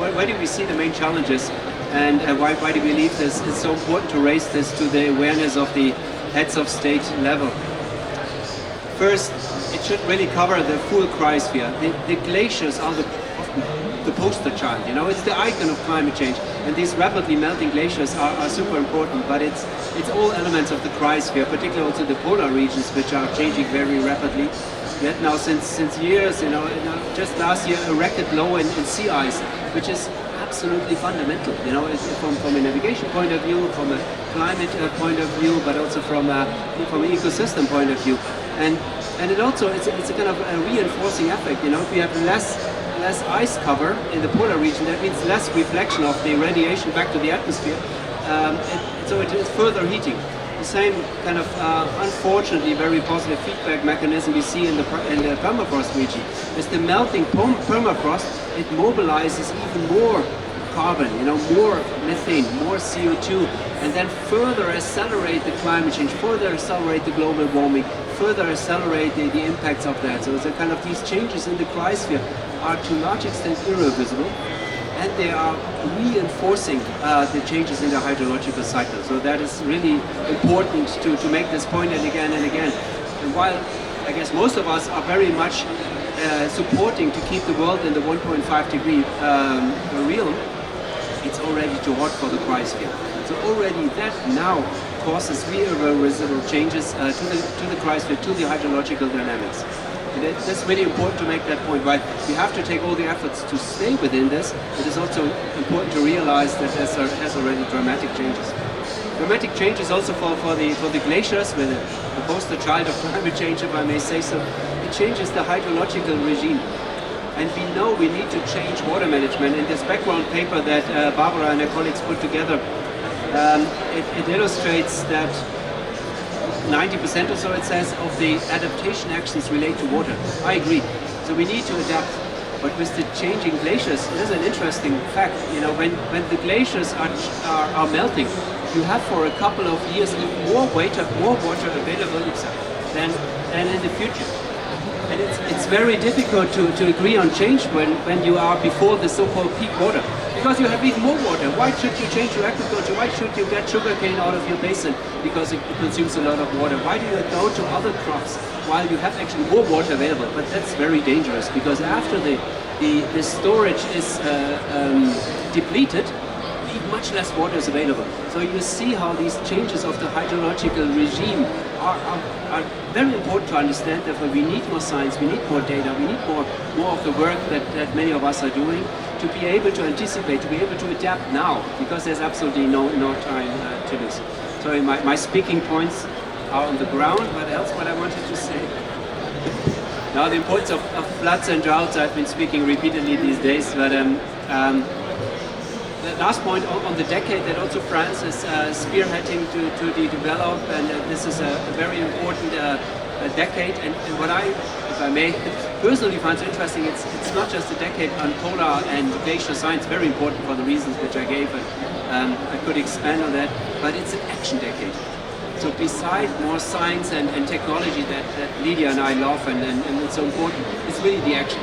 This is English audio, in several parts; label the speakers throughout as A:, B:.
A: where do we see the main challenges, and why do we believe this is so important to raise this to the awareness of the heads of state level? First, it should really cover the full cryosphere. The glaciers are the poster child, you know, it's the icon of climate change, and these rapidly melting glaciers are super important, but it's all elements of the cryosphere, particularly also the polar regions, which are changing very rapidly. We had now since years, you know, just last year a record low in sea ice, which is absolutely fundamental, you know, from a navigation point of view, from a climate point of view, but also from an ecosystem point of view. And it also, it's a kind of a reinforcing effect, you know, if we have less ice cover in the polar region, that means less reflection of the radiation back to the atmosphere, so it is further heating. The same kind of unfortunately very positive feedback mechanism we see in the permafrost region. Is the melting permafrost, it mobilizes even more carbon, you know, more methane, more CO2, and then further accelerate the climate change, further accelerate the global warming, further accelerate the impacts of that. So it's a kind of these changes in the cryosphere are to a large extent irreversible, and they are reinforcing the changes in the hydrological cycle. So that is really important to make this point and again and again. And while I guess most of us are very much supporting to keep the world in the 1.5 degree realm, it's already too hot for the cryosphere. So already that now causes irreversible changes to the cryosphere, to the hydrological dynamics. And that's really important to make that point. While we have to take all the efforts to stay within this, it is also important to realize that there has already dramatic changes. Dramatic changes also for the glaciers, with the poster child of climate change, if I may say so. It changes the hydrological regime. And we know we need to change water management. In this background paper that Barbara and her colleagues put together, it illustrates that 90% or so, it says, of the adaptation actions relate to water. I agree. So we need to adapt. But with the changing glaciers, it is an interesting fact. You know, when the glaciers are melting, you have for a couple of years even more water available than in the future. And it's very difficult to agree on change when you are before the so-called peak water. Because you have even more water. Why should you change your agriculture? Why should you get sugarcane out of your basin? Because it consumes a lot of water. Why do you go to other crops while you have actually more water available? But that's very dangerous, because after the storage is depleted, much less water is available. So you see how these changes of the hydrological regime are very important to understand. Therefore we need more science, we need more data, we need more of the work that many of us are doing to be able to anticipate, to be able to adapt now, because there's absolutely no time to lose. So my speaking points are on the ground, but else what I wanted to say. Now the importance of floods and droughts, I've been speaking repeatedly these days, but the last point on the decade that also France is spearheading to develop, and this is a very important decade. And what I, if I may, personally find so interesting, it's not just a decade on polar and glacier science, very important for the reasons which I gave, and I could expand on that, but it's an action decade. So beside more science and technology that Lydia and I love and it's so important, it's really the action.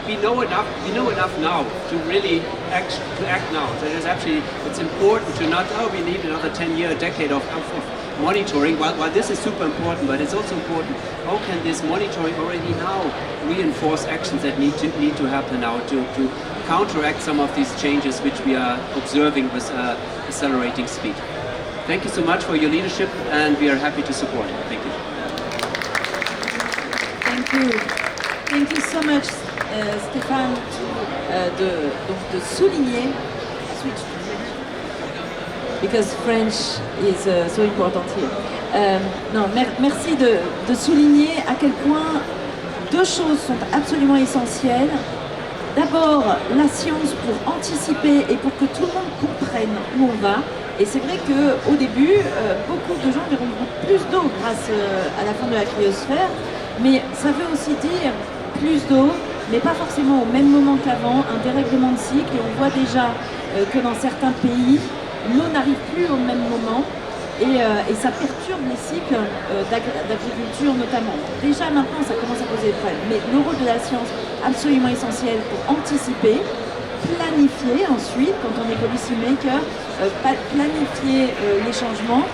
A: We know enough now to really act now. So it's important to not, we need another 10-year decade of monitoring. While this is super important, but it's also important, how can this monitoring already now reinforce actions that need to happen now to counteract some of these changes which we are observing with accelerating speed. Thank you so much for your leadership, and we are happy to support it. Thank you.
B: Thank you. Thank you so much, Stéphane, de souligner, because French is so important here. Non, merci de souligner à quel point deux choses sont absolument essentielles. D'abord, la science pour anticiper et pour que tout le monde comprenne où on va. Et c'est vrai qu'au début, beaucoup de gens verront plus d'eau grâce à la fin de la cryosphère, mais ça veut aussi dire plus d'eau, mais pas forcément au même moment qu'avant, un dérèglement de cycle, et on voit déjà que dans certains pays, l'eau n'arrive plus au même moment, et ça perturbe les cycles d'agriculture notamment. Déjà maintenant, ça commence à poser des problèmes, mais le rôle de la science, absolument essentiel pour anticiper, planifier ensuite, quand on est policy maker, planifier les changements.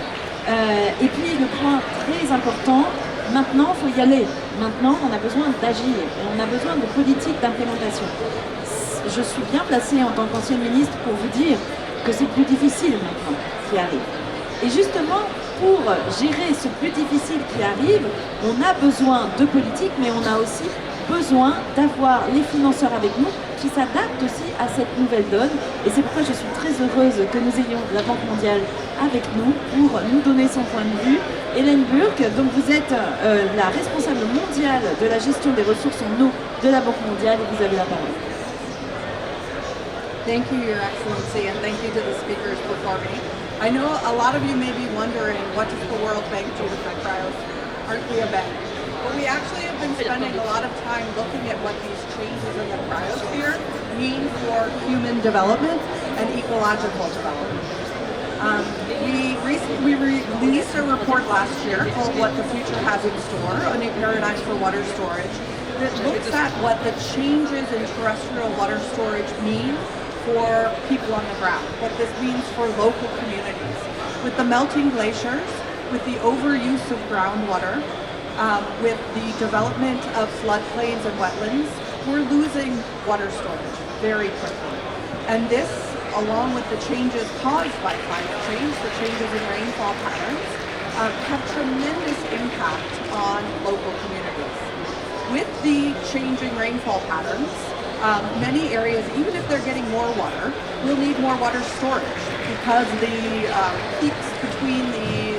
B: Et puis le point très important, maintenant il faut y aller. Maintenant on a besoin d'agir et on a besoin de politiques d'implémentation. Je suis bien placée en tant qu'ancienne ministre pour vous dire que c'est plus difficile maintenant qui arrive. Et justement, pour gérer ce plus difficile qui arrive, on a besoin de politique, mais on a aussi besoin d'avoir les financeurs avec nous qui s'adaptent aussi à cette nouvelle donne. Et c'est pourquoi je suis très heureuse que nous ayons la Banque mondiale avec nous pour nous donner son point de vue. Hélène Burke, donc vous êtes la responsable mondiale de la gestion des ressources en eau de la Banque mondiale et vous avez la parole.
C: Thank you, Your Excellency, and thank you to the speakers before me. I know a lot of you may be wondering, what does the World Bank do with the cryosphere? Aren't we a bank? But we actually have been spending a lot of time looking at what these changes in the cryosphere mean for human development and ecological development. We released a report last year called What the Future Has in Store, a new paradigm for water storage, that looks at what the changes in terrestrial water storage mean for people on the ground, what this means for local communities. With the melting glaciers, with the overuse of groundwater, with the development of floodplains and wetlands, we're losing water storage very quickly. And this, along with the changes caused by climate change, the changes in rainfall patterns, have tremendous impact on local communities. With the changing rainfall patterns, many areas, even if they're getting more water, will need more water storage because the peaks between the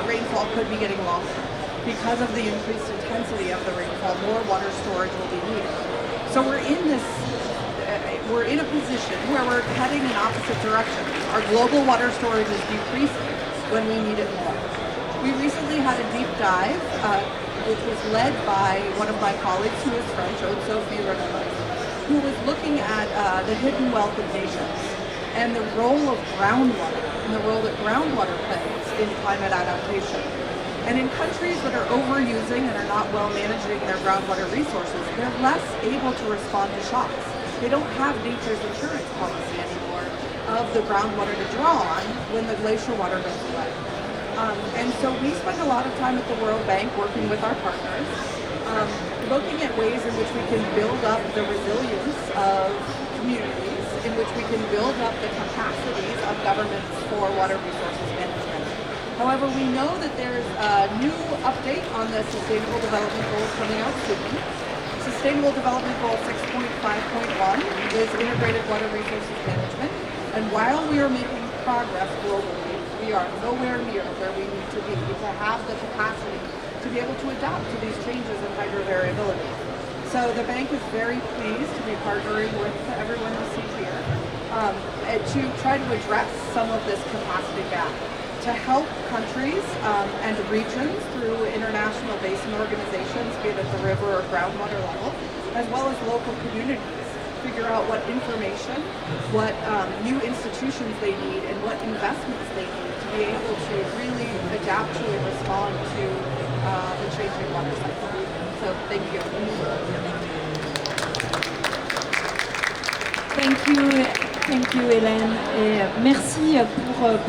C: rainfall could be getting longer. Because of the increased intensity of the rainfall, more water storage will be needed. So we're in a position where we're heading in opposite directions. Our global water storage is decreasing when we need it more. We recently had a deep dive, which was led by one of my colleagues who is French, Aude-Sophie Renard, who was looking at the hidden wealth of nations and the role of groundwater and the role that groundwater plays in climate adaptation. And in countries that are overusing and are not well managing their groundwater resources, they're less able to respond to shocks. They don't have nature's insurance policy anymore of the groundwater to draw on when the glacier water goes away. And so we spend a lot of time at the World Bank working with our partners, looking at ways in which we can build up the resilience of communities, in which we can build up the capacities of governments for water resources management. However, we know that there's a new update on the Sustainable Development Goals coming out soon. Sustainable Development Goal 6.5.1 is integrated water resources management. And while we are making progress globally, we are nowhere near where we need to be to have the capacity to be able to adapt to these changes in hydro variability. So the bank is very pleased to be partnering with everyone you see here to try to address some of this capacity gap, to help countries and regions through international basin organizations, be it at the river or groundwater level, as well as local communities, figure out what information, what new institutions they need, and what investments they need to be able to really adapt to and respond to the changing water cycle. So thank you.
B: Thank you, Hélène. Et merci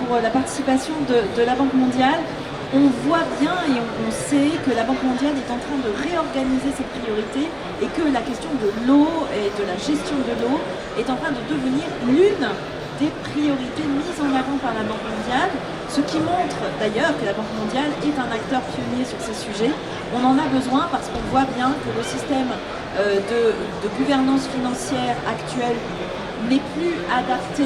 B: pour la participation de la Banque mondiale. On voit bien et on sait que la Banque mondiale est en train de réorganiser ses priorités et que la question de l'eau et de la gestion de l'eau est en train de devenir l'une des priorités mises en avant par la Banque mondiale, ce qui montre d'ailleurs que la Banque mondiale est un acteur pionnier sur ces sujets. On en a besoin parce qu'on voit bien que le système de gouvernance financière actuel n'est plus adapté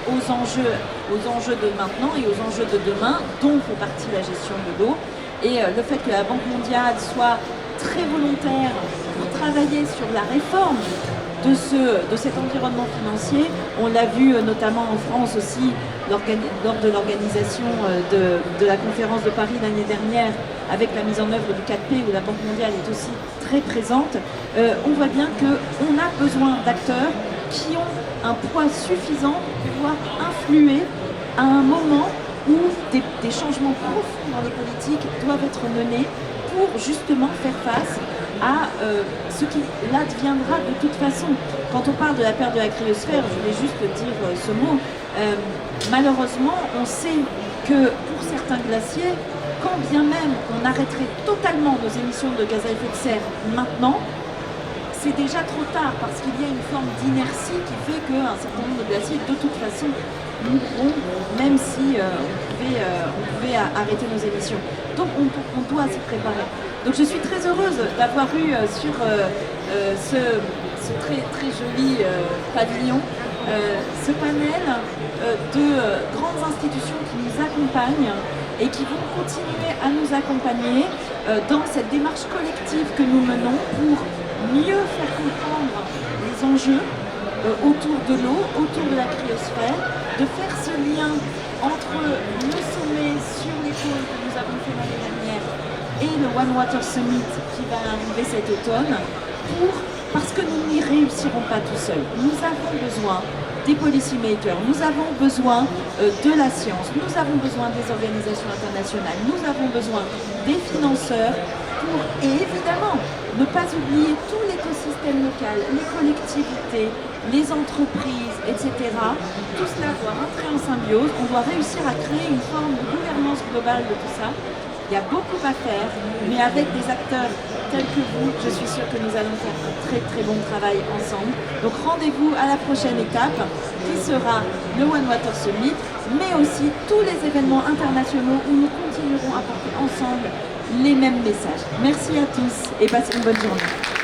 B: aux enjeux de maintenant et aux enjeux de demain, dont fait partie la gestion de l'eau. Et le fait que la Banque mondiale soit très volontaire pour travailler sur la réforme de cet environnement financier, on l'a vu notamment en France aussi lors de l'organisation de la conférence de Paris l'année dernière avec la mise en œuvre du 4P où la Banque mondiale est aussi très présente. On voit bien qu'on a besoin d'acteurs qui ont un poids suffisant pour pouvoir influer à un moment où des changements profonds dans les politiques doivent être menés pour justement faire face à ce qui l'adviendra de toute façon. quand on parle de la perte de la cryosphère, je voulais juste dire ce mot. Malheureusement, on sait que pour certains glaciers, quand bien même on arrêterait totalement nos émissions de gaz à effet de serre maintenant, c'est déjà trop tard parce qu'il y a une forme d'inertie qui fait qu'un certain nombre de glaciers, de toute façon, mourront, même si on pouvait arrêter nos émissions. Donc on doit s'y préparer. Donc je suis très heureuse d'avoir eu sur ce très, très joli pavillon ce panel de grandes institutions qui nous accompagnent et qui vont continuer à nous accompagner dans cette démarche collective que nous menons pour mieux faire comprendre les enjeux autour de l'eau, autour de la cryosphère, de faire ce lien entre le sommet sur les pôles que nous avons fait l'année dernière et le One Water Summit qui va arriver cet automne, parce que nous n'y réussirons pas tout seuls. Nous avons besoin des policymakers, nous avons besoin de la science, nous avons besoin des organisations internationales, nous avons besoin des financeurs pour, et évidemment, ne pas oublier tout l'écosystème local, les collectivités, les entreprises, etc. Tout cela doit rentrer en symbiose. On doit réussir à créer une forme de gouvernance globale de tout ça. Il y a beaucoup à faire, mais avec des acteurs tels que vous, je suis sûre que nous allons faire un très très bon travail ensemble. Donc rendez-vous à la prochaine étape, qui sera le One Water Summit, mais aussi tous les événements internationaux où nous continuerons à porter ensemble les mêmes messages. Merci à tous et passez une bonne journée.